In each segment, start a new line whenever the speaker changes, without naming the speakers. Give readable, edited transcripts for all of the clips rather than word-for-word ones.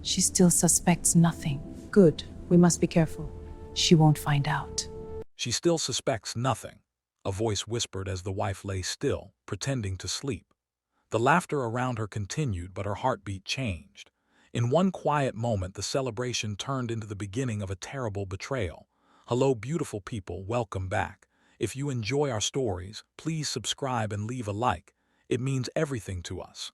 She still suspects nothing. Good. We must be careful. She won't find out.
She still suspects nothing, a voice whispered as the wife lay still, pretending to sleep. The laughter around her continued, but her heartbeat changed. In one quiet moment, the celebration turned into the beginning of a terrible betrayal. Hello, beautiful people, welcome back. If you enjoy our stories, please subscribe and leave a like. It means everything to us.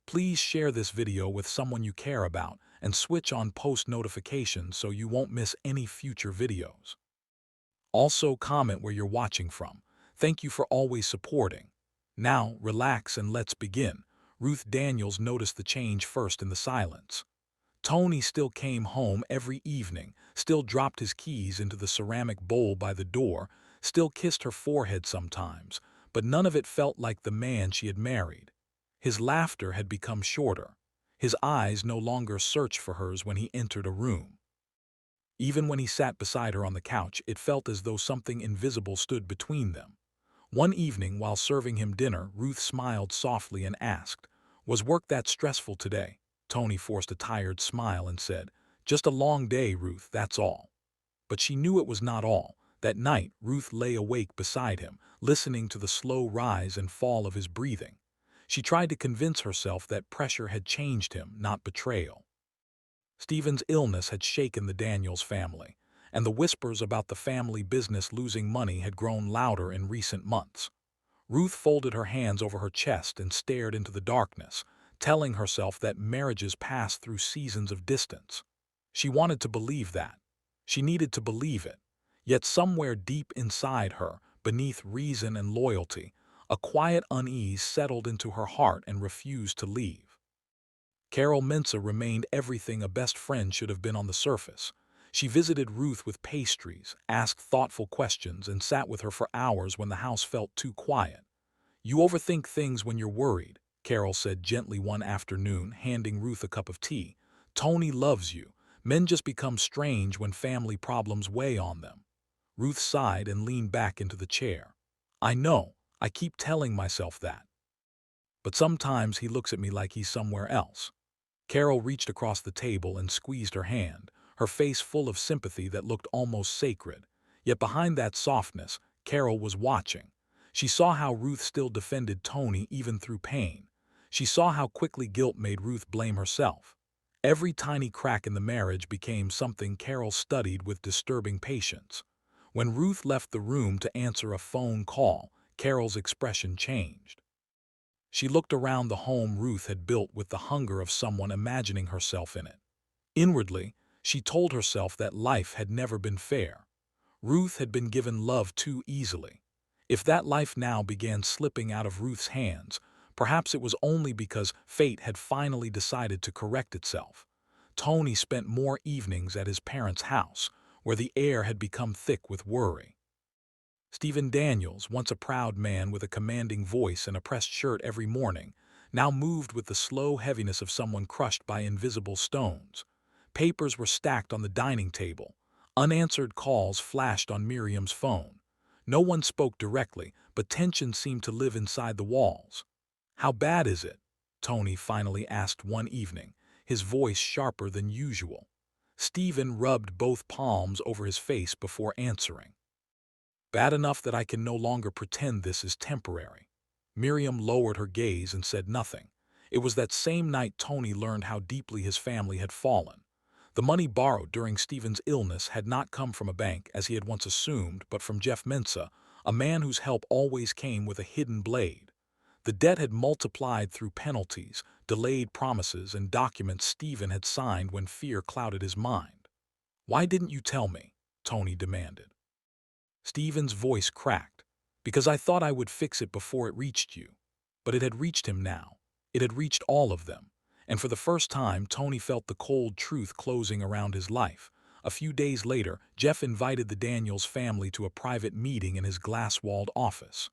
Please share this video with someone you care about and switch on post notifications so you won't miss any future videos. Also, comment where you're watching from. Thank you for always supporting. Now, relax and let's begin. Ruth Daniels noticed the change first in the silence. Tony still came home every evening, still dropped his keys into the ceramic bowl by the door, still kissed her forehead sometimes, but none of it felt like the man she had married. His laughter had become shorter. His eyes no longer searched for hers when he entered a room. Even when he sat beside her on the couch, it felt as though something invisible stood between them. One evening, while serving him dinner, Ruth smiled softly and asked, "Was work that stressful today?" Tony forced a tired smile and said, "Just a long day, Ruth, that's all." But she knew it was not all. That night, Ruth lay awake beside him, listening to the slow rise and fall of his breathing. She tried to convince herself that pressure had changed him, not betrayal. Stephen's illness had shaken the Daniels family, and the whispers about the family business losing money had grown louder in recent months. Ruth folded her hands over her chest and stared into the darkness, telling herself that marriages pass through seasons of distance. She wanted to believe that. She needed to believe it. Yet somewhere deep inside her, beneath reason and loyalty, a quiet unease settled into her heart and refused to leave. Carol Mensah remained everything a best friend should have been on the surface. She visited Ruth with pastries, asked thoughtful questions, and sat with her for hours when the house felt too quiet. "You overthink things when you're worried," Carol said gently one afternoon, handing Ruth a cup of tea. "Tony loves you. Men just become strange when family problems weigh on them." Ruth sighed and leaned back into the chair. "I know. I keep telling myself that. But sometimes he looks at me like he's somewhere else." Carol reached across the table and squeezed her hand, her face full of sympathy that looked almost sacred. Yet behind that softness, Carol was watching. She saw how Ruth still defended Tony even through pain. She saw how quickly guilt made Ruth blame herself. Every tiny crack in the marriage became something Carol studied with disturbing patience. When Ruth left the room to answer a phone call, Carol's expression changed. She looked around the home Ruth had built with the hunger of someone imagining herself in it. Inwardly, she told herself that life had never been fair. Ruth had been given love too easily. If that life now began slipping out of Ruth's hands, perhaps it was only because fate had finally decided to correct itself. Tony spent more evenings at his parents' house, where the air had become thick with worry. Stephen Daniels, once a proud man with a commanding voice and a pressed shirt every morning, now moved with the slow heaviness of someone crushed by invisible stones. Papers were stacked on the dining table. Unanswered calls flashed on Miriam's phone. No one spoke directly, but tension seemed to live inside the walls. "How bad is it?" Tony finally asked one evening, his voice sharper than usual. Stephen rubbed both palms over his face before answering. "Bad enough that I can no longer pretend this is temporary." Miriam lowered her gaze and said nothing. It was that same night Tony learned how deeply his family had fallen. The money borrowed during Stephen's illness had not come from a bank, as he had once assumed, but from Jeff Mensah, a man whose help always came with a hidden blade. The debt had multiplied through penalties, delayed promises, and documents Stephen had signed when fear clouded his mind. "Why didn't you tell me?" Tony demanded. Stephen's voice cracked. "Because I thought I would fix it before it reached you." But it had reached him now. It had reached all of them. And for the first time, Tony felt the cold truth closing around his life. A few days later, Jeff invited the Daniels family to a private meeting in his glass-walled office.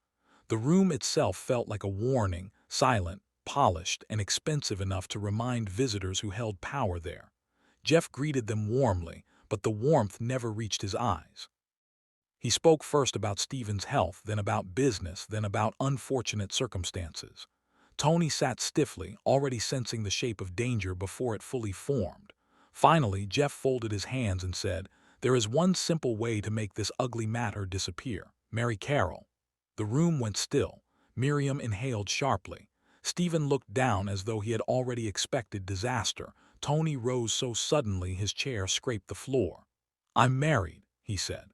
The room itself felt like a warning, silent, polished, and expensive enough to remind visitors who held power there. Jeff greeted them warmly, but the warmth never reached his eyes. He spoke first about Stephen's health, then about business, then about unfortunate circumstances. Tony sat stiffly, already sensing the shape of danger before it fully formed. Finally, Jeff folded his hands and said, "There is one simple way to make this ugly matter disappear. Marry Carol." The room went still. Miriam inhaled sharply. Stephen looked down as though he had already expected disaster. Tony rose so suddenly his chair scraped the floor. "I'm married," he said.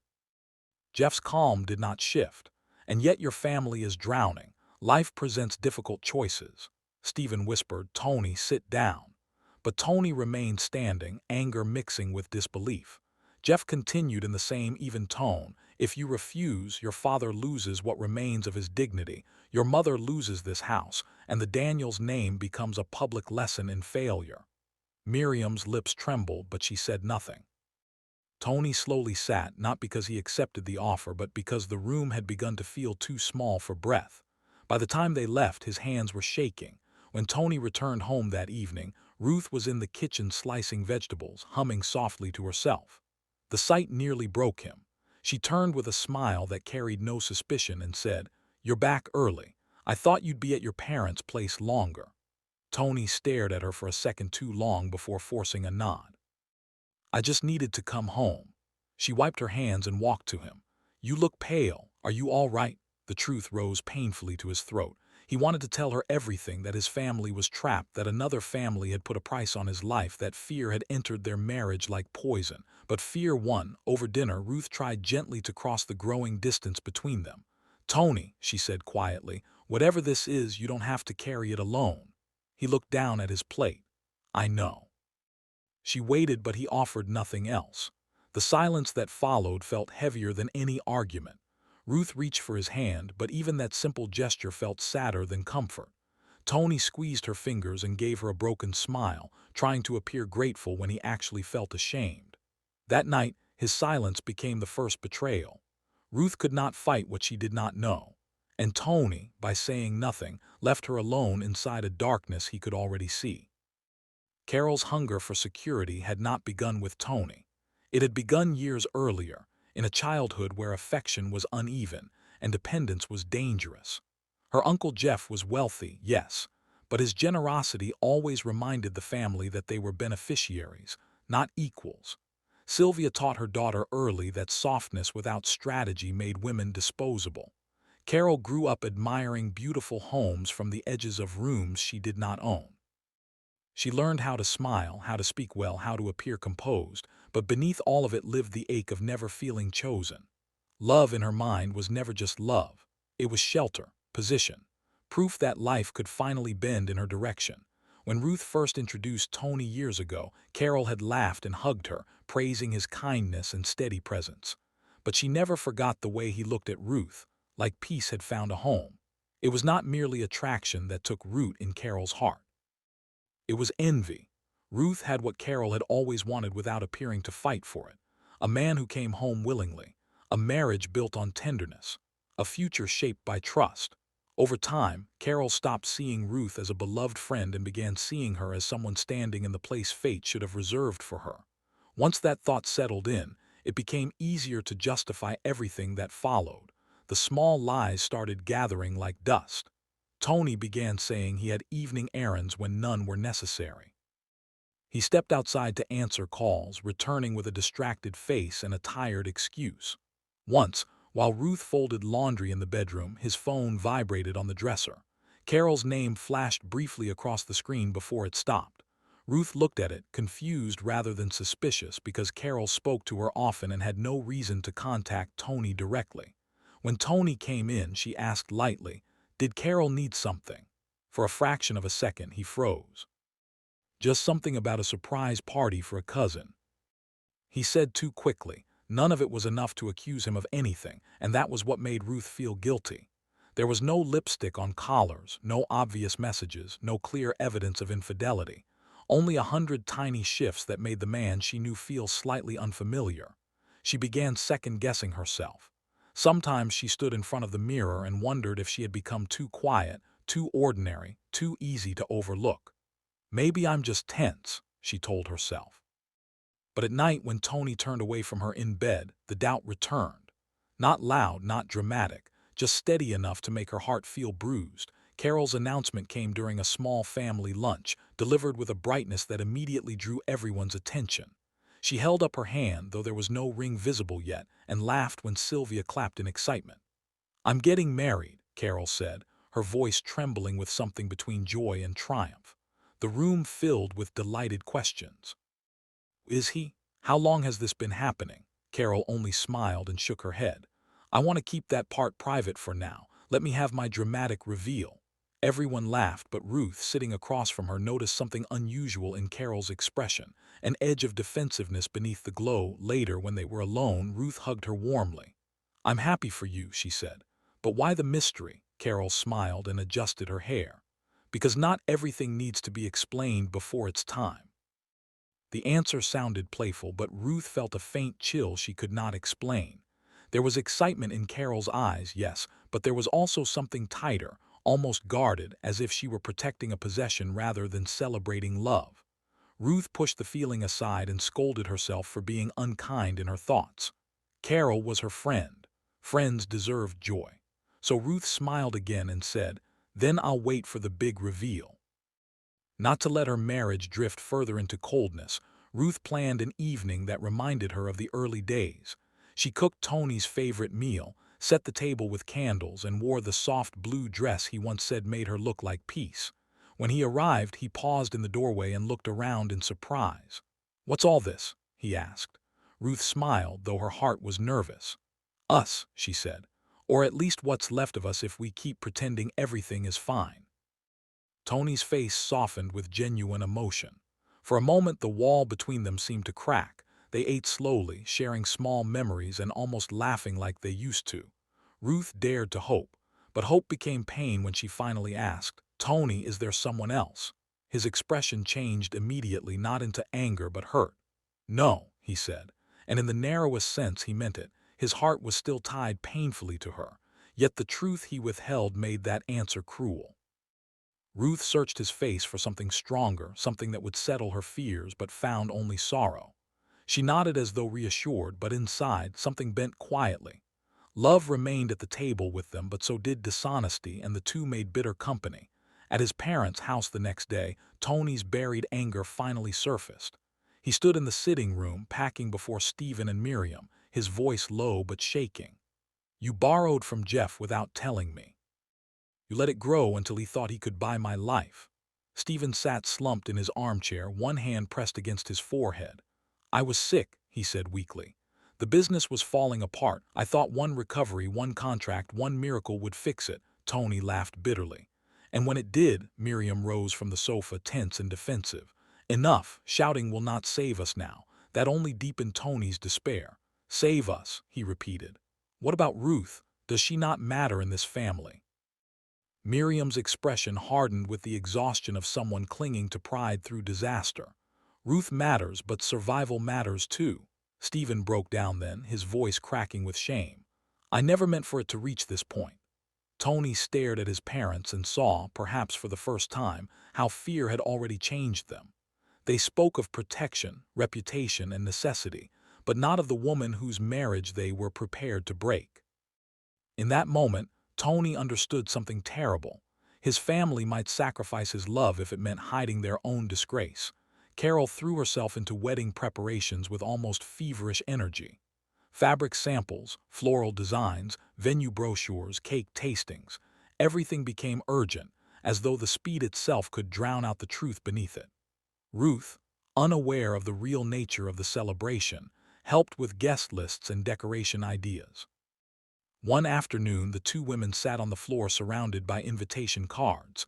Jeff's calm did not shift. "And yet your family is drowning. Life presents difficult choices." Stephen whispered, "Tony, sit down." But Tony remained standing, anger mixing with disbelief. Jeff continued in the same even tone, "If you refuse, your father loses what remains of his dignity, your mother loses this house, and the Daniels name becomes a public lesson in failure." Miriam's lips trembled, but she said nothing. Tony slowly sat, not because he accepted the offer, but because the room had begun to feel too small for breath. By the time they left, his hands were shaking. When Tony returned home that evening, Ruth was in the kitchen slicing vegetables, humming softly to herself. The sight nearly broke him. She turned with a smile that carried no suspicion and said, "You're back early. I thought you'd be at your parents' place longer." Tony stared at her for a second too long before forcing a nod. "I just needed to come home." She wiped her hands and walked to him. "You look pale. Are you all right?" The truth rose painfully to his throat. He wanted to tell her everything, that his family was trapped, that another family had put a price on his life, that fear had entered their marriage like poison. But fear won. Over dinner, Ruth tried gently to cross the growing distance between them. "Tony," she said quietly, "whatever this is, you don't have to carry it alone." He looked down at his plate. "I know." She waited, but he offered nothing else. The silence that followed felt heavier than any argument. Ruth reached for his hand, but even that simple gesture felt sadder than comfort. Tony squeezed her fingers and gave her a broken smile, trying to appear grateful when he actually felt ashamed. That night, his silence became the first betrayal. Ruth could not fight what she did not know. And Tony, by saying nothing, left her alone inside a darkness he could already see. Carol's hunger for security had not begun with Tony. It had begun years earlier, in a childhood where affection was uneven and dependence was dangerous. Her Uncle Jeff was wealthy, yes, but his generosity always reminded the family that they were beneficiaries, not equals. Sylvia taught her daughter early that softness without strategy made women disposable. Carol grew up admiring beautiful homes from the edges of rooms she did not own. She learned how to smile, how to speak well, how to appear composed, but beneath all of it lived the ache of never feeling chosen. Love in her mind was never just love. It was shelter, position, proof that life could finally bend in her direction. When Ruth first introduced Tony years ago, Carol had laughed and hugged her, praising his kindness and steady presence. But she never forgot the way he looked at Ruth, like peace had found a home. It was not merely attraction that took root in Carol's heart. It was envy. Ruth had what Carol had always wanted without appearing to fight for it. A man who came home willingly. A marriage built on tenderness. A future shaped by trust. Over time, Carol stopped seeing Ruth as a beloved friend and began seeing her as someone standing in the place fate should have reserved for her. Once that thought settled in, it became easier to justify everything that followed. The small lies started gathering like dust. Tony began saying he had evening errands when none were necessary. He stepped outside to answer calls, returning with a distracted face and a tired excuse. Once, while Ruth folded laundry in the bedroom, his phone vibrated on the dresser. Carol's name flashed briefly across the screen before it stopped. Ruth looked at it, confused rather than suspicious, because Carol spoke to her often and had no reason to contact Tony directly. When Tony came in, she asked lightly, "Did Carol need something?" For a fraction of a second, he froze. "Just something about a surprise party for a cousin," he said too quickly. None of it was enough to accuse him of anything, and that was what made Ruth feel guilty. There was no lipstick on collars, no obvious messages, no clear evidence of infidelity. Only 100 tiny shifts that made the man she knew feel slightly unfamiliar. She began second-guessing herself. Sometimes she stood in front of the mirror and wondered if she had become too quiet, too ordinary, too easy to overlook. "Maybe I'm just tense," she told herself. But at night, when Tony turned away from her in bed, the doubt returned. Not loud, not dramatic, just steady enough to make her heart feel bruised. Carol's announcement came during a small family lunch. delivered with a brightness that immediately drew everyone's attention. She held up her hand, though there was no ring visible yet, and laughed when Sylvia clapped in excitement. "I'm getting married," Carol said, her voice trembling with something between joy and triumph. The room filled with delighted questions. "Is he? How long has this been happening?" Carol only smiled and shook her head. "I want to keep that part private for now. Let me have my dramatic reveal." Everyone laughed, but Ruth, sitting across from her, noticed something unusual in Carol's expression, an edge of defensiveness beneath the glow. Later, when they were alone, Ruth hugged her warmly. "I'm happy for you," she said. "But why the mystery?" Carol smiled and adjusted her hair. "Because not everything needs to be explained before it's time." The answer sounded playful, but Ruth felt a faint chill she could not explain. There was excitement in Carol's eyes, yes, but there was also something tighter, almost guarded, as if she were protecting a possession rather than celebrating love. Ruth pushed the feeling aside and scolded herself for being unkind in her thoughts. Carol was her friend. Friends deserved joy. So Ruth smiled again and said, "Then I'll wait for the big reveal." Not to let her marriage drift further into coldness, Ruth planned an evening that reminded her of the early days. She cooked Tony's favorite meal, set the table with candles, and wore the soft blue dress he once said made her look like peace. When he arrived, he paused in the doorway and looked around in surprise. "What's all this?" he asked. Ruth smiled, though her heart was nervous. "Us," she said. "Or at least what's left of us if we keep pretending everything is fine." Tony's face softened with genuine emotion. For a moment the wall between them seemed to crack. They ate slowly, sharing small memories and almost laughing like they used to. Ruth dared to hope, but hope became pain when she finally asked, "Tony, is there someone else?" His expression changed immediately, not into anger but hurt. "No," he said, and in the narrowest sense he meant it. His heart was still tied painfully to her, yet the truth he withheld made that answer cruel. Ruth searched his face for something stronger, something that would settle her fears, but found only sorrow. She nodded as though reassured, but inside, something bent quietly. Love remained at the table with them, but so did dishonesty, and the two made bitter company. At his parents' house the next day, Tony's buried anger finally surfaced. He stood in the sitting room, packing before Stephen and Miriam, his voice low but shaking. "You borrowed from Jeff without telling me. You let it grow until he thought he could buy my life." Stephen sat slumped in his armchair, one hand pressed against his forehead. "I was sick," he said weakly. "The business was falling apart. I thought one recovery, one contract, one miracle would fix it." Tony laughed bitterly. "And when it did," Miriam rose from the sofa, tense and defensive. "Enough, shouting will not save us now." That only deepened Tony's despair. "Save us," he repeated. "What about Ruth? Does she not matter in this family?" Miriam's expression hardened with the exhaustion of someone clinging to pride through disaster. "Ruth matters, but survival matters too." Stephen broke down then, his voice cracking with shame. "I never meant for it to reach this point." Tony stared at his parents and saw, perhaps for the first time, how fear had already changed them. They spoke of protection, reputation, and necessity, but not of the woman whose marriage they were prepared to break. In that moment, Tony understood something terrible. His family might sacrifice his love if it meant hiding their own disgrace. Carol threw herself into wedding preparations with almost feverish energy. Fabric samples, floral designs, venue brochures, cake tastings. Everything became urgent, as though the speed itself could drown out the truth beneath it. Ruth, unaware of the real nature of the celebration, helped with guest lists and decoration ideas. One afternoon, the two women sat on the floor surrounded by invitation cards.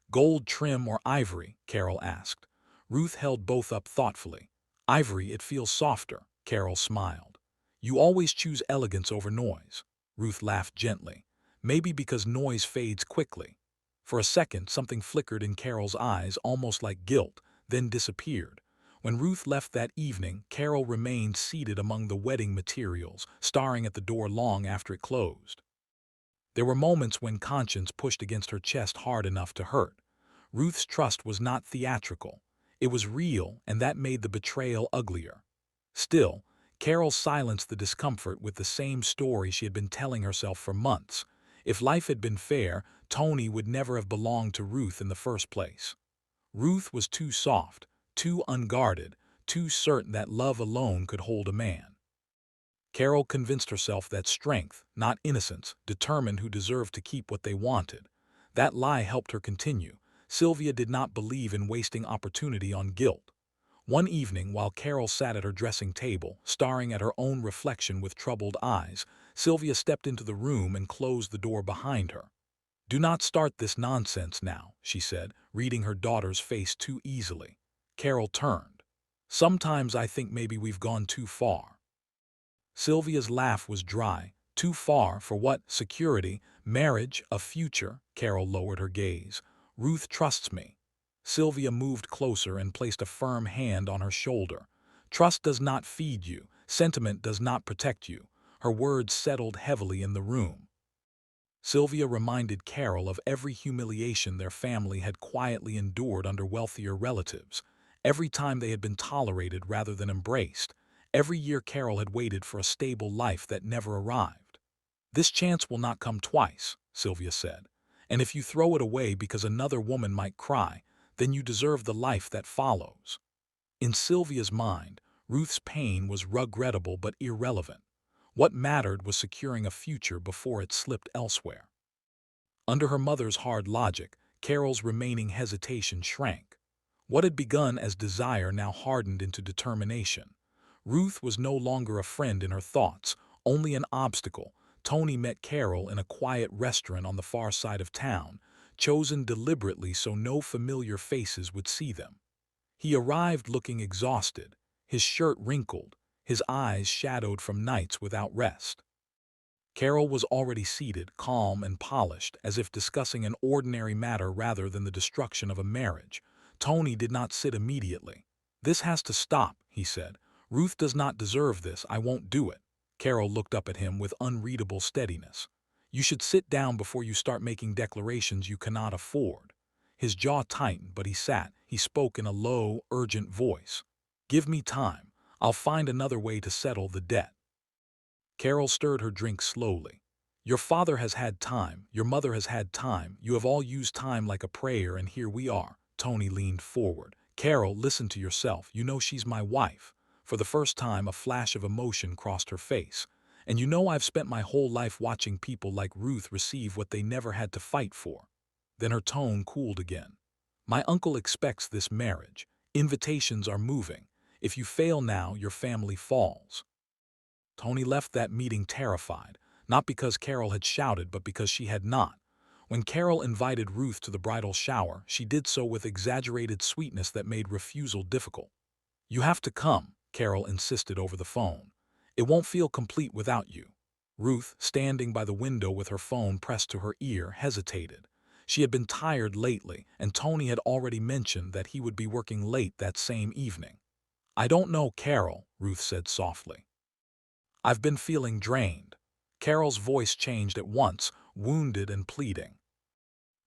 "Gold trim or ivory?" Carol asked. Ruth held both up thoughtfully. "Ivory, it feels softer," Carol smiled. "You always choose elegance over noise." Ruth laughed gently. "Maybe because noise fades quickly." For a second, something flickered in Carol's eyes, almost like guilt, then disappeared. When Ruth left that evening, Carol remained seated among the wedding materials, staring at the door long after it closed. There were moments when conscience pushed against her chest hard enough to hurt. Ruth's trust was not theatrical. It was real, and that made the betrayal uglier. Still, Carol silenced the discomfort with the same story she had been telling herself for months. If life had been fair, Tony would never have belonged to Ruth in the first place. Ruth was too soft, too unguarded, too certain that love alone could hold a man. Carol convinced herself that strength, not innocence, determined who deserved to keep what they wanted. That lie helped her continue. Sylvia did not believe in wasting opportunity on guilt. One evening, while Carol sat at her dressing table, staring at her own reflection with troubled eyes, Sylvia stepped into the room and closed the door behind her. "Do not start this nonsense now," she said, reading her daughter's face too easily. Carol turned. "Sometimes I think maybe we've gone too far." Sylvia's laugh was dry. "Too far for what? Security, marriage, a future?" Carol lowered her gaze. "Ruth trusts me." Sylvia moved closer and placed a firm hand on her shoulder. "Trust does not feed you. Sentiment does not protect you." Her words settled heavily in the room. Sylvia reminded Carol of every humiliation their family had quietly endured under wealthier relatives, every time they had been tolerated rather than embraced, every year Carol had waited for a stable life that never arrived. "This chance will not come twice," Sylvia said, "and if you throw it away because another woman might cry, then you deserve the life that follows." In Sylvia's mind, Ruth's pain was regrettable but irrelevant. What mattered was securing a future before it slipped elsewhere. Under her mother's hard logic, Carol's remaining hesitation shrank. What had begun as desire now hardened into determination. Ruth was no longer a friend in her thoughts, only an obstacle. Tony met Carol in a quiet restaurant on the far side of town, chosen deliberately so no familiar faces would see them. He arrived looking exhausted, his shirt wrinkled, his eyes shadowed from nights without rest. Carol was already seated, calm and polished, as if discussing an ordinary matter rather than the destruction of a marriage. Tony did not sit immediately. "This has to stop," he said. "Ruth does not deserve this. I won't do it." Carol looked up at him with unreadable steadiness. "You should sit down before you start making declarations you cannot afford." His jaw tightened, but he sat. He spoke in a low, urgent voice. "Give me time. I'll find another way to settle the debt." Carol stirred her drink slowly. "Your father has had time. Your mother has had time. You have all used time like a prayer, and here we are." Tony leaned forward. "Carol, listen to yourself. You know she's my wife." For the first time, a flash of emotion crossed her face. "And you know I've spent my whole life watching people like Ruth receive what they never had to fight for." Then her tone cooled again. "My uncle expects this marriage. Invitations are moving. If you fail now, your family falls." Tony left that meeting terrified, not because Carol had shouted, but because she had not. When Carol invited Ruth to the bridal shower, she did so with exaggerated sweetness that made refusal difficult. "You have to come," Carol insisted over the phone. "It won't feel complete without you." Ruth, standing by the window with her phone pressed to her ear, hesitated. She had been tired lately, and Tony had already mentioned that he would be working late that same evening. "I don't know, Carol," Ruth said softly. "I've been feeling drained." Carol's voice changed at once, wounded and pleading.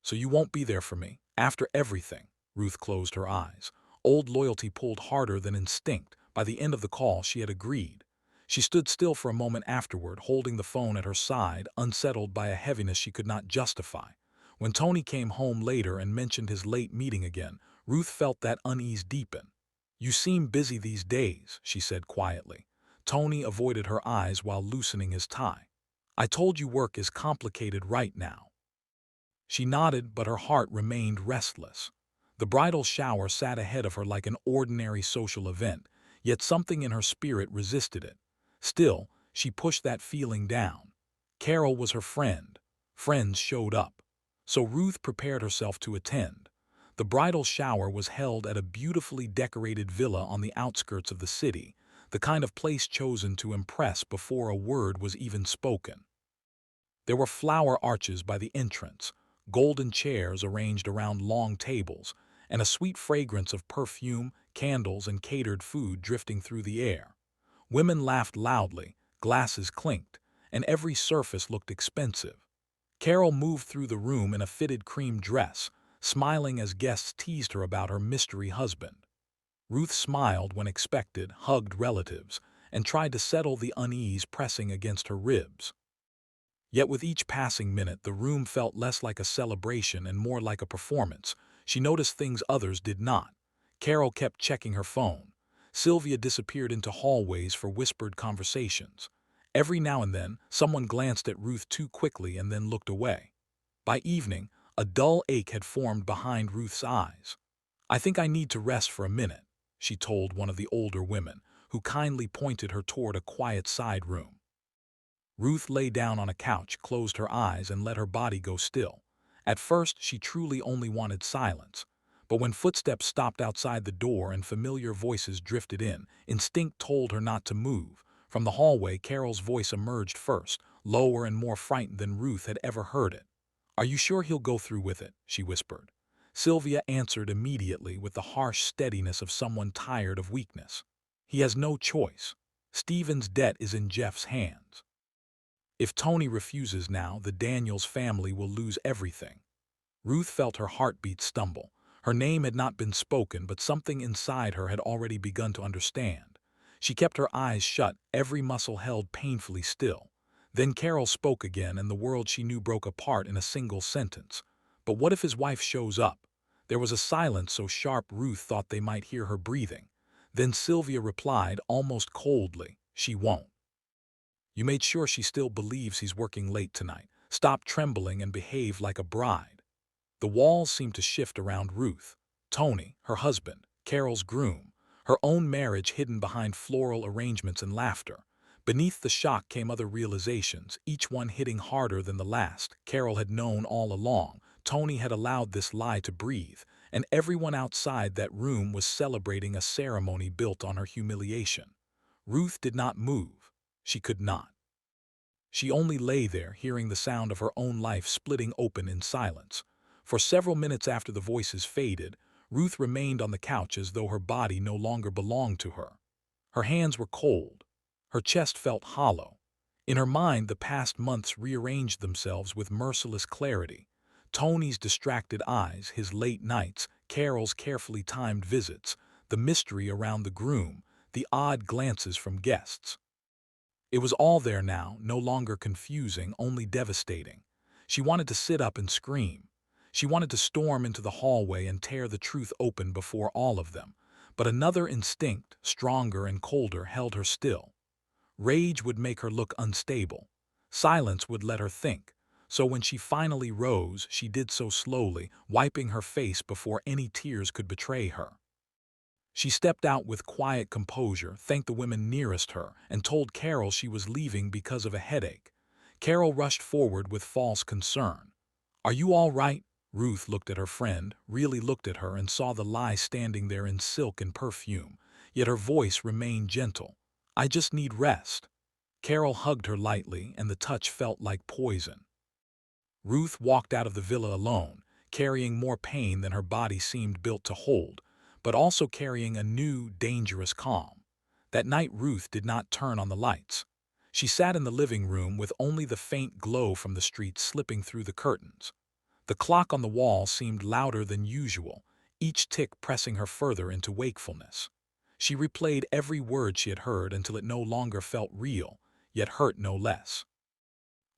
"So you won't be there for me, after everything?" Ruth closed her eyes. Old loyalty pulled harder than instinct. By the end of the call, she had agreed. She stood still for a moment afterward, holding the phone at her side, unsettled by a heaviness she could not justify. When Tony came home later and mentioned his late meeting again, Ruth felt that unease deepen. "You seem busy these days," she said quietly. Tony avoided her eyes while loosening his tie. "I told you work is complicated right now." She nodded, but her heart remained restless. The bridal shower sat ahead of her like an ordinary social event, yet something in her spirit resisted it. Still, she pushed that feeling down. Carol was her friend. Friends showed up. So Ruth prepared herself to attend. The bridal shower was held at a beautifully decorated villa on the outskirts of the city, the kind of place chosen to impress before a word was even spoken. There were flower arches by the entrance, golden chairs arranged around long tables, and a sweet fragrance of perfume, candles, and catered food drifting through the air. Women laughed loudly, glasses clinked, and every surface looked expensive. Carol moved through the room in a fitted cream dress, smiling as guests teased her about her mystery husband. Ruth smiled when expected, hugged relatives, and tried to settle the unease pressing against her ribs. Yet with each passing minute, the room felt less like a celebration and more like a performance. She noticed things others did not. Carol kept checking her phone. Sylvia disappeared into hallways for whispered conversations. Every now and then, someone glanced at Ruth too quickly and then looked away. By evening, a dull ache had formed behind Ruth's eyes. "I think I need to rest for a minute," she told one of the older women, who kindly pointed her toward a quiet side room. Ruth lay down on a couch, closed her eyes, and let her body go still. At first, she truly only wanted silence. But when footsteps stopped outside the door and familiar voices drifted in, instinct told her not to move. From the hallway, Carol's voice emerged first, lower and more frightened than Ruth had ever heard it. "Are you sure he'll go through with it?" she whispered. Sylvia answered immediately with the harsh steadiness of someone tired of weakness. "He has no choice. Stephen's debt is in Jeff's hands. If Tony refuses now, the Daniels family will lose everything." Ruth felt her heartbeat stumble. Her name had not been spoken, but something inside her had already begun to understand. She kept her eyes shut, every muscle held painfully still. Then Carol spoke again, and the world she knew broke apart in a single sentence. "But what if his wife shows up?" There was a silence so sharp Ruth thought they might hear her breathing. Then Sylvia replied, almost coldly, "She won't." "You made sure she still believes he's working late tonight. Stop trembling and behave like a bride." The walls seemed to shift around Ruth. Tony, her husband, Carol's groom, her own marriage hidden behind floral arrangements and laughter. Beneath the shock came other realizations, each one hitting harder than the last. Carol had known all along. Tony had allowed this lie to breathe, and everyone outside that room was celebrating a ceremony built on her humiliation. Ruth did not move. She could not. She only lay there, hearing the sound of her own life splitting open in silence. For several minutes after the voices faded, Ruth remained on the couch as though her body no longer belonged to her. Her hands were cold. Her chest felt hollow. In her mind, the past months rearranged themselves with merciless clarity. Tony's distracted eyes, his late nights, Carol's carefully timed visits, the mystery around the groom, the odd glances from guests. It was all there now, no longer confusing, only devastating. She wanted to sit up and scream. She wanted to storm into the hallway and tear the truth open before all of them. But another instinct, stronger and colder, held her still. Rage would make her look unstable. Silence would let her think. So when she finally rose, she did so slowly, wiping her face before any tears could betray her. She stepped out with quiet composure, thanked the women nearest her, and told Carol she was leaving because of a headache. Carol rushed forward with false concern. "Are you all right?" Ruth looked at her friend, really looked at her, and saw the lie standing there in silk and perfume. Yet her voice remained gentle. "I just need rest." Carol hugged her lightly, and the touch felt like poison. Ruth walked out of the villa alone, carrying more pain than her body seemed built to hold, but also carrying a new, dangerous calm. That night Ruth did not turn on the lights. She sat in the living room with only the faint glow from the street slipping through the curtains. The clock on the wall seemed louder than usual, each tick pressing her further into wakefulness. She replayed every word she had heard until it no longer felt real, yet hurt no less.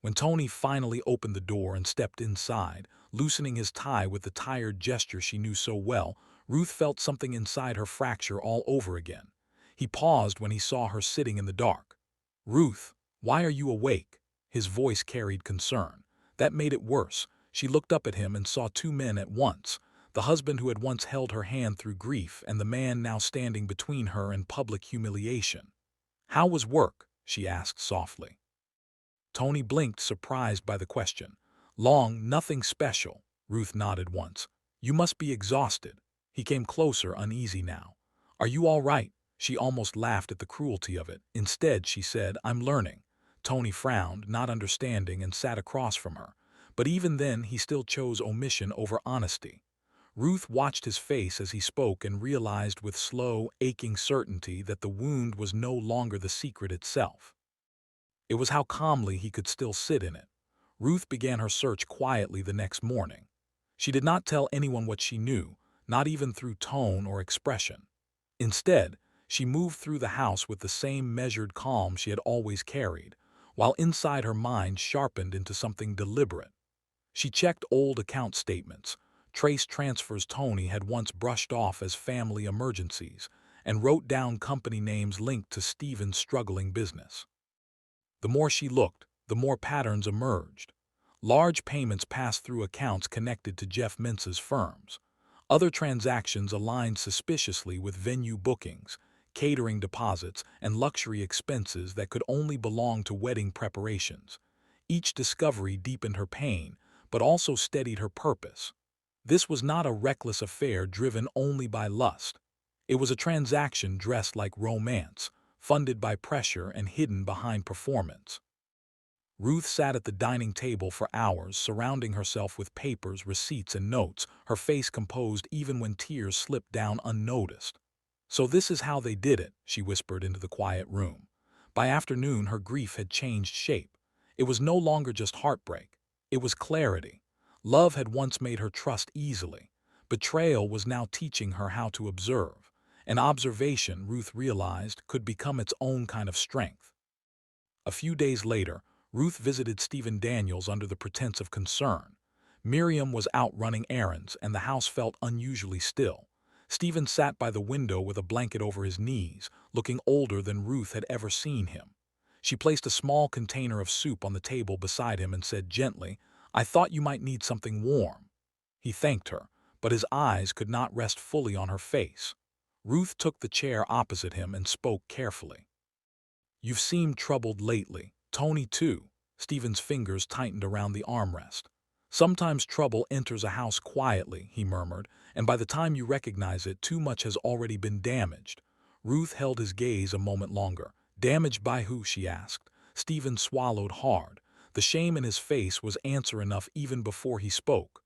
When Tony finally opened the door and stepped inside, loosening his tie with the tired gesture she knew so well, Ruth felt something inside her fracture all over again. He paused when he saw her sitting in the dark. "Ruth, why are you awake?" His voice carried concern. That made it worse. She looked up at him and saw two men at once, the husband who had once held her hand through grief and the man now standing between her and public humiliation. "How was work?" she asked softly. Tony blinked, surprised by the question. "Long, nothing special," Ruth nodded once. "You must be exhausted." He came closer, uneasy now. "Are you all right?" She almost laughed at the cruelty of it. Instead, she said, "I'm learning." Tony frowned, not understanding, and sat across from her. But even then, he still chose omission over honesty. Ruth watched his face as he spoke and realized with slow, aching certainty that the wound was no longer the secret itself. It was how calmly he could still sit in it. Ruth began her search quietly the next morning. She did not tell anyone what she knew, not even through tone or expression. Instead, she moved through the house with the same measured calm she had always carried, while inside her mind sharpened into something deliberate. She checked old account statements, trace transfers Tony had once brushed off as family emergencies, and wrote down company names linked to Stephen's struggling business. The more she looked, the more patterns emerged. Large payments passed through accounts connected to Jeff Mintz's firms. Other transactions aligned suspiciously with venue bookings, catering deposits, and luxury expenses that could only belong to wedding preparations. Each discovery deepened her pain, but also steadied her purpose. This was not a reckless affair driven only by lust. It was a transaction dressed like romance, funded by pressure and hidden behind performance. Ruth sat at the dining table for hours, surrounding herself with papers, receipts, and notes, her face composed even when tears slipped down unnoticed. "So this is how they did it," she whispered into the quiet room. By afternoon, her grief had changed shape. It was no longer just heartbreak. It was clarity. Love had once made her trust easily. Betrayal was now teaching her how to observe. And observation, Ruth realized, could become its own kind of strength. A few days later, Ruth visited Stephen Daniels under the pretense of concern. Miriam was out running errands, and the house felt unusually still. Stephen sat by the window with a blanket over his knees, looking older than Ruth had ever seen him. She placed a small container of soup on the table beside him and said gently, "I thought you might need something warm." He thanked her, but his eyes could not rest fully on her face. Ruth took the chair opposite him and spoke carefully. "You've seemed troubled lately. Tony, too." Stephen's fingers tightened around the armrest. "Sometimes trouble enters a house quietly," he murmured, "and by the time you recognize it, too much has already been damaged." Ruth held his gaze a moment longer. "Damaged by who?" she asked. Stephen swallowed hard. The shame in his face was answer enough even before he spoke.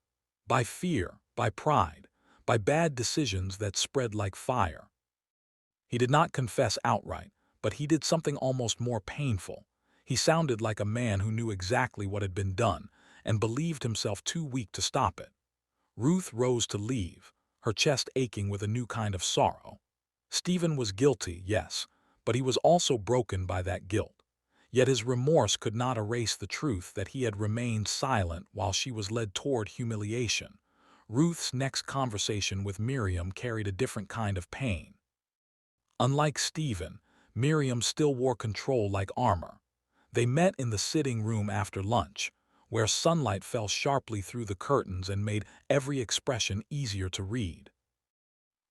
"By fear, by pride, by bad decisions that spread like fire." He did not confess outright, but he did something almost more painful. He sounded like a man who knew exactly what had been done and believed himself too weak to stop it. Ruth rose to leave, her chest aching with a new kind of sorrow. Stephen was guilty, yes, but he was also broken by that guilt. Yet his remorse could not erase the truth that he had remained silent while she was led toward humiliation. Ruth's next conversation with Miriam carried a different kind of pain. Unlike Stephen, Miriam still wore control like armor. They met in the sitting room after lunch, where sunlight fell sharply through the curtains and made every expression easier to read.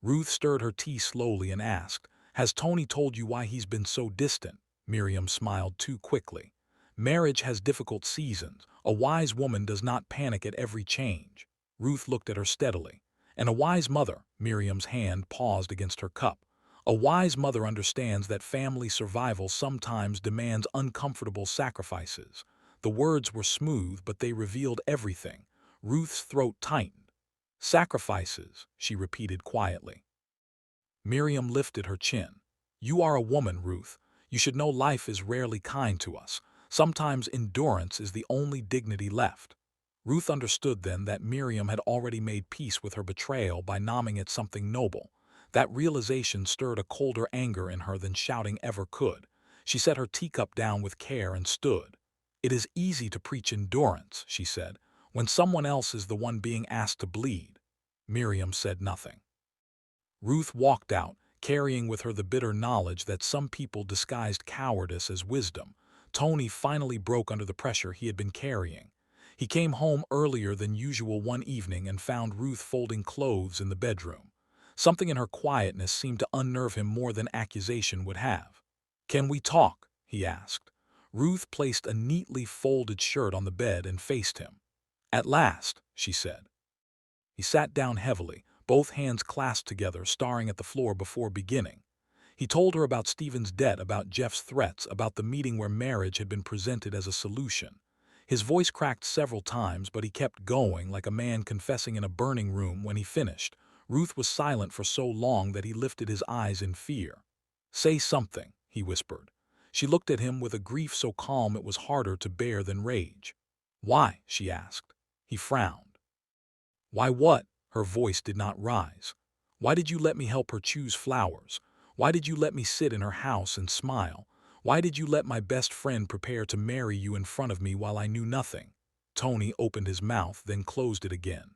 Ruth stirred her tea slowly and asked, "Has Tony told you why he's been so distant?" Miriam smiled too quickly. "Marriage has difficult seasons. A wise woman does not panic at every change." Ruth looked at her steadily. "And a wise mother," Miriam's hand paused against her cup. "A wise mother understands that family survival sometimes demands uncomfortable sacrifices." The words were smooth, but they revealed everything. Ruth's throat tightened. "Sacrifices," she repeated quietly. Miriam lifted her chin. "You are a woman, Ruth. You should know life is rarely kind to us. Sometimes endurance is the only dignity left." Ruth understood then that Miriam had already made peace with her betrayal by naming it something noble. That realization stirred a colder anger in her than shouting ever could. She set her teacup down with care and stood. "It is easy to preach endurance," she said, "when someone else is the one being asked to bleed." Miriam said nothing. Ruth walked out, carrying with her the bitter knowledge that some people disguised cowardice as wisdom. Tony finally broke under the pressure he had been carrying. He came home earlier than usual one evening and found Ruth folding clothes in the bedroom. Something in her quietness seemed to unnerve him more than accusation would have. "Can we talk?" he asked. Ruth placed a neatly folded shirt on the bed and faced him. "At last," she said. He sat down heavily, both hands clasped together, staring at the floor before beginning. He told her about Stephen's debt, about Jeff's threats, about the meeting where marriage had been presented as a solution. His voice cracked several times, but he kept going, like a man confessing in a burning room. When he finished, Ruth was silent for so long that he lifted his eyes in fear. "Say something," he whispered. She looked at him with a grief so calm it was harder to bear than rage. "Why?" she asked. He frowned. "Why what?" Her voice did not rise. "Why did you let me help her choose flowers? Why did you let me sit in her house and smile? Why did you let my best friend prepare to marry you in front of me while I knew nothing?" Tony opened his mouth, then closed it again.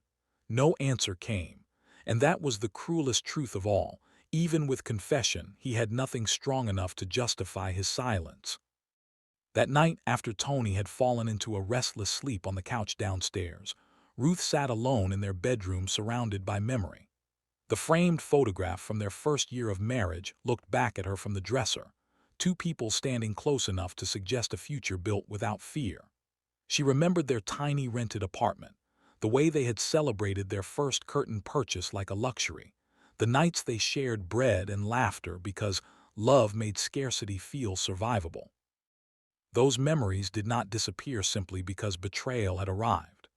No answer came, and that was the cruelest truth of all. Even with confession, he had nothing strong enough to justify his silence. That night, after Tony had fallen into a restless sleep on the couch downstairs, Ruth sat alone in their bedroom surrounded by memory. The framed photograph from their first year of marriage looked back at her from the dresser, two people standing close enough to suggest a future built without fear. She remembered their tiny rented apartment, the way they had celebrated their first curtain purchase like a luxury, the nights they shared bread and laughter because love made scarcity feel survivable. Those memories did not disappear simply because betrayal had arrived.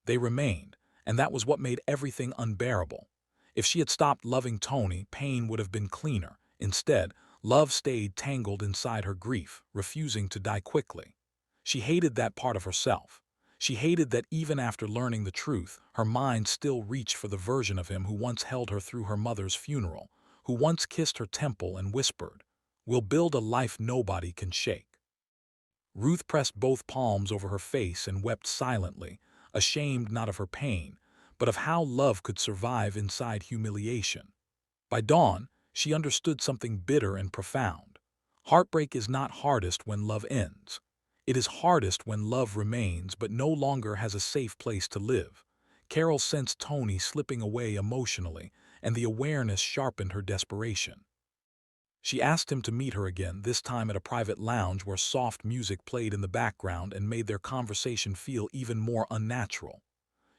They remained, and that was what made everything unbearable. If she had stopped loving Tony, pain would have been cleaner. Instead, love stayed tangled inside her grief, refusing to die quickly. She hated that part of herself. She hated that even after learning the truth, her mind still reached for the version of him who once held her through her mother's funeral, who once kissed her temple and whispered, "We'll build a life nobody can shake." Ruth pressed both palms over her face and wept silently, ashamed not of her pain, but of how love could survive inside humiliation. By dawn, she understood something bitter and profound. Heartbreak is not hardest when love ends. It is hardest when love remains but no longer has a safe place to live. Carol sensed Tony slipping away emotionally, and the awareness sharpened her desperation. She asked him to meet her again, this time at a private lounge where soft music played in the background and made their conversation feel even more unnatural.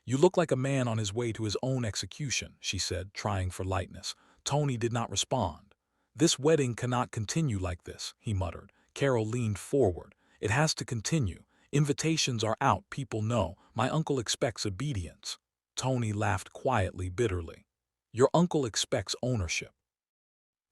"You look like a man on his way to his own execution," she said, trying for lightness. Tony did not respond. "This wedding cannot continue like this," he muttered. Carol leaned forward. "It has to continue. Invitations are out, people know. My uncle expects obedience." Tony laughed quietly, bitterly. "Your uncle expects ownership.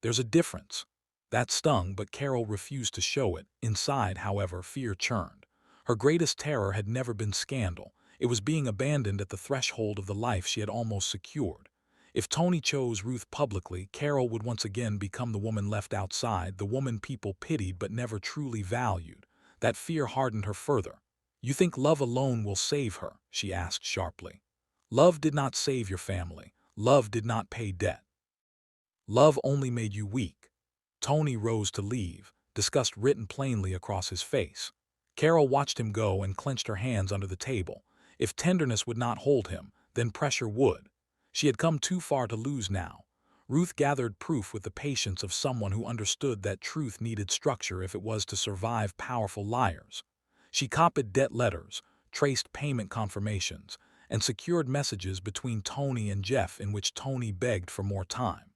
There's a difference." That stung, but Carol refused to show it. Inside, however, fear churned. Her greatest terror had never been scandal. It was being abandoned at the threshold of the life she had almost secured. If Tony chose Ruth publicly, Carol would once again become the woman left outside, the woman people pitied but never truly valued. That fear hardened her further. "You think love alone will save her?" she asked sharply. "Love did not save your family. Love did not pay debt. Love only made you weak." Tony rose to leave, disgust written plainly across his face. Carol watched him go and clenched her hands under the table. If tenderness would not hold him, then pressure would. She had come too far to lose now. Ruth gathered proof with the patience of someone who understood that truth needed structure if it was to survive powerful liars. She copied debt letters, traced payment confirmations, and secured messages between Tony and Jeff in which Tony begged for more time.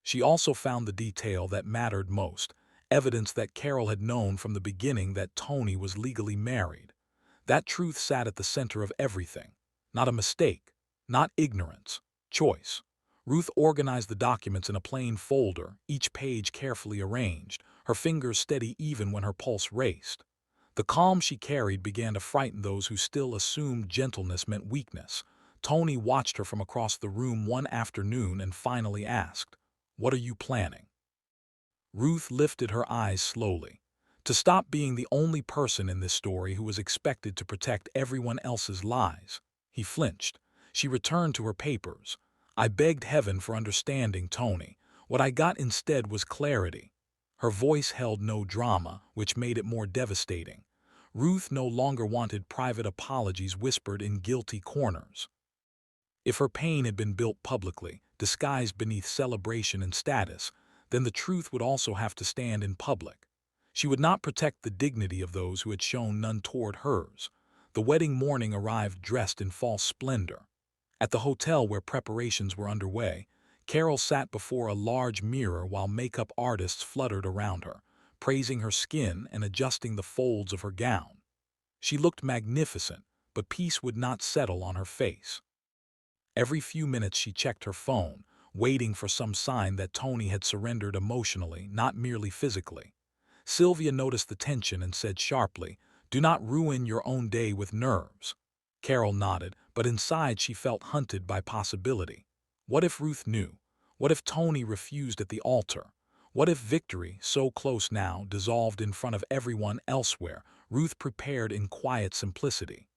She also found the detail that mattered most, evidence that Carol had known from the beginning that Tony was legally married. That truth sat at the center of everything. Not a mistake, not ignorance, choice. Ruth organized the documents in a plain folder, each page carefully arranged, her fingers steady even when her pulse raced. The calm she carried began to frighten those who still assumed gentleness meant weakness. Tony watched her from across the room one afternoon and finally asked, "What are you planning?" Ruth lifted her eyes slowly. To stop being the only person in this story who was expected to protect everyone else's lies. He flinched. She returned to her papers. "I begged heaven for understanding, Tony. What I got instead was clarity." Her voice held no drama, which made it more devastating. Ruth no longer wanted private apologies whispered in guilty corners. If her pain had been built publicly, disguised beneath celebration and status, then the truth would also have to stand in public. She would not protect the dignity of those who had shown none toward hers. The wedding morning arrived dressed in false splendor. At the hotel where preparations were underway, Carol sat before a large mirror while makeup artists fluttered around her, praising her skin and adjusting the folds of her gown. She looked magnificent, but peace would not settle on her face. Every few minutes she checked her phone, waiting for some sign that Tony had surrendered emotionally, not merely physically. Sylvia noticed the tension and said sharply, "Do not ruin your own day with nerves." Carol nodded, but inside she felt hunted by possibility. What if Ruth knew? What if Tony refused at the altar? What if victory, so close now, dissolved in front of everyone elsewhere? Ruth prepared in quiet simplicity.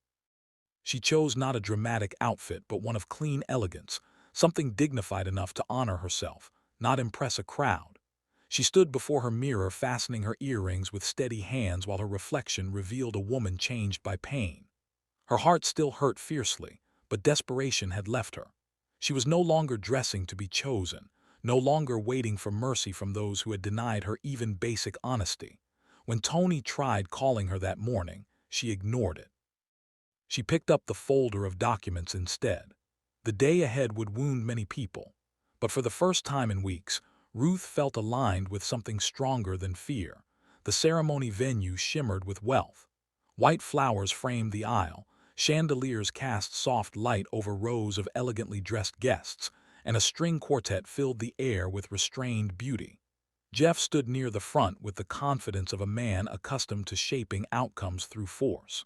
She chose not a dramatic outfit but one of clean elegance, something dignified enough to honor herself, not impress a crowd. She stood before her mirror fastening her earrings with steady hands while her reflection revealed a woman changed by pain. Her heart still hurt fiercely, but desperation had left her. She was no longer dressing to be chosen, no longer waiting for mercy from those who had denied her even basic honesty. When Tony tried calling her that morning, she ignored it. She picked up the folder of documents instead. The day ahead would wound many people, but for the first time in weeks, Ruth felt aligned with something stronger than fear. The ceremony venue shimmered with wealth. White flowers framed the aisle, chandeliers cast soft light over rows of elegantly dressed guests, and a string quartet filled the air with restrained beauty. Jeff stood near the front with the confidence of a man accustomed to shaping outcomes through force.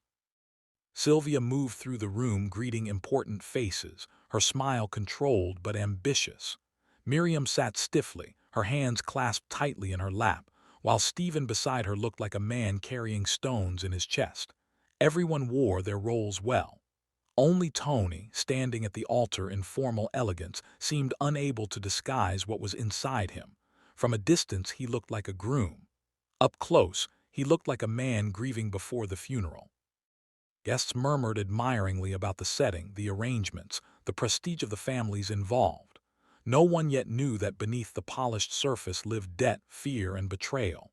Sylvia moved through the room greeting important faces, her smile controlled but ambitious. Miriam sat stiffly, her hands clasped tightly in her lap, while Stephen beside her looked like a man carrying stones in his chest. Everyone wore their roles well. Only Tony, standing at the altar in formal elegance, seemed unable to disguise what was inside him. From a distance he looked like a groom. Up close, he looked like a man grieving before the funeral. Guests murmured admiringly about the setting, the arrangements, the prestige of the families involved. No one yet knew that beneath the polished surface lived debt, fear, and betrayal.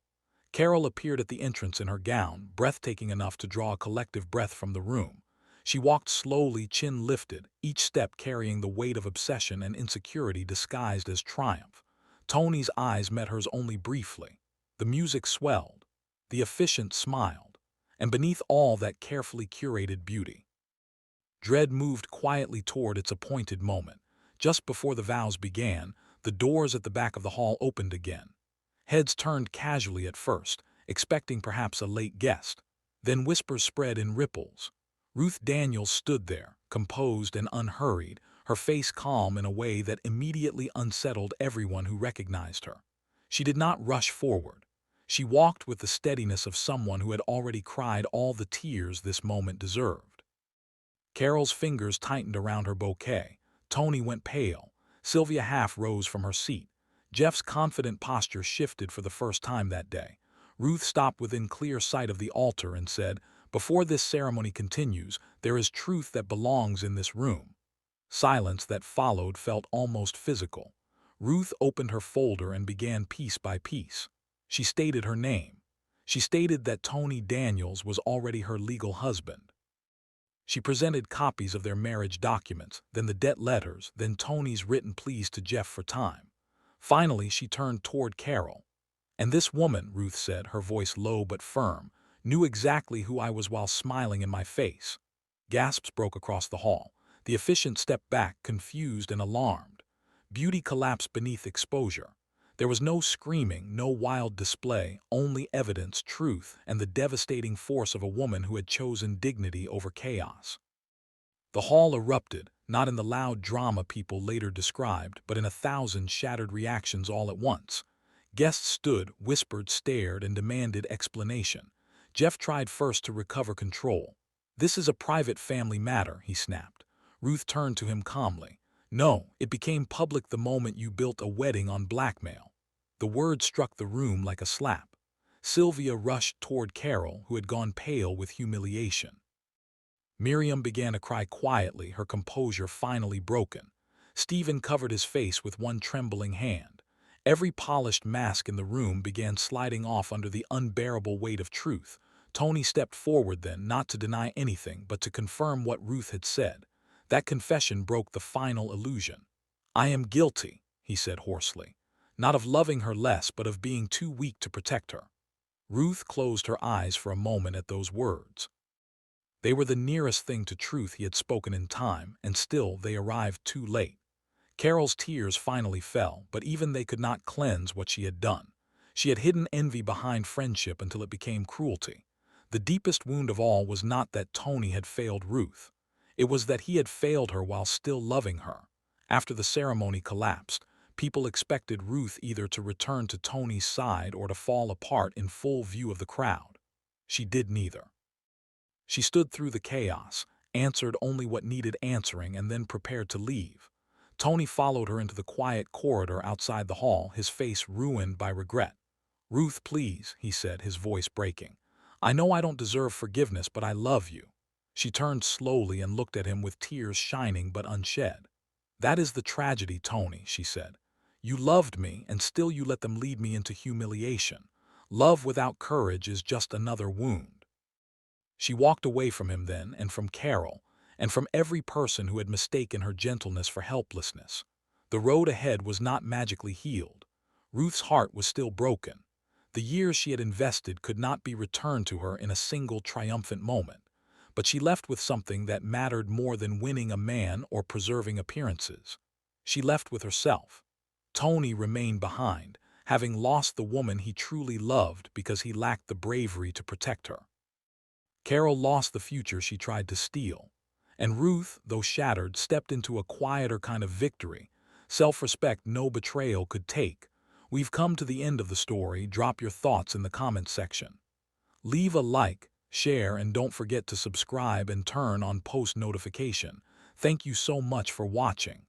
Carol appeared at the entrance in her gown, breathtaking enough to draw a collective breath from the room. She walked slowly, chin lifted, each step carrying the weight of obsession and insecurity disguised as triumph. Tony's eyes met hers only briefly. The music swelled. The officiant smiled. And beneath all that carefully curated beauty, dread moved quietly toward its appointed moment. Just before the vows began, the doors at the back of the hall opened again. Heads turned casually at first, expecting perhaps a late guest. Then whispers spread in ripples. Ruth Daniels stood there, composed and unhurried, her face calm in a way that immediately unsettled everyone who recognized her. She did not rush forward. She walked with the steadiness of someone who had already cried all the tears this moment deserved. Carol's fingers tightened around her bouquet. Tony went pale. Sylvia half rose from her seat. Jeff's confident posture shifted for the first time that day. Ruth stopped within clear sight of the altar and said, "Before this ceremony continues, there is truth that belongs in this room." Silence that followed felt almost physical. Ruth opened her folder and began piece by piece. She stated her name. She stated that Tony Daniels was already her legal husband. She presented copies of their marriage documents, then the debt letters, then Tony's written pleas to Jeff for time. Finally, she turned toward Carol. "And this woman," Ruth said, her voice low but firm, "knew exactly who I was while smiling in my face." Gasps broke across the hall. The officiant stepped back, confused and alarmed. Beauty collapsed beneath exposure. There was no screaming, no wild display, only evidence, truth, and the devastating force of a woman who had chosen dignity over chaos. The hall erupted, not in the loud drama people later described, but in 1,000 shattered reactions all at once. Guests stood, whispered, stared, and demanded explanation. Jeff tried first to recover control. "This is a private family matter," he snapped. Ruth turned to him calmly. "No, it became public the moment you built a wedding on blackmail." The word struck the room like a slap. Sylvia rushed toward Carol, who had gone pale with humiliation. Miriam began to cry quietly, her composure finally broken. Stephen covered his face with one trembling hand. Every polished mask in the room began sliding off under the unbearable weight of truth. Tony stepped forward then, not to deny anything, but to confirm what Ruth had said. That confession broke the final illusion. "I am guilty," he said hoarsely. "Not of loving her less, but of being too weak to protect her." Ruth closed her eyes for a moment at those words. They were the nearest thing to truth he had spoken in time, and still they arrived too late. Carol's tears finally fell, but even they could not cleanse what she had done. She had hidden envy behind friendship until it became cruelty. The deepest wound of all was not that Tony had failed Ruth. It was that he had failed her while still loving her. After the ceremony collapsed, people expected Ruth either to return to Tony's side or to fall apart in full view of the crowd. She did neither. She stood through the chaos, answered only what needed answering, and then prepared to leave. Tony followed her into the quiet corridor outside the hall, his face ruined by regret. "Ruth, please," he said, his voice breaking. "I know I don't deserve forgiveness, but I love you." She turned slowly and looked at him with tears shining but unshed. "That is the tragedy, Tony," she said. "You loved me, and still you let them lead me into humiliation. Love without courage is just another wound." She walked away from him then, and from Carol, and from every person who had mistaken her gentleness for helplessness. The road ahead was not magically healed. Ruth's heart was still broken. The years she had invested could not be returned to her in a single triumphant moment. But she left with something that mattered more than winning a man or preserving appearances. She left with herself. Tony remained behind, having lost the woman he truly loved because he lacked the bravery to protect her. Carol lost the future she tried to steal. And Ruth, though shattered, stepped into a quieter kind of victory, self-respect no betrayal could take. We've come to the end of the story. Drop your thoughts in the comments section. Leave a like, share, and don't forget to subscribe and turn on post notification. Thank you so much for watching.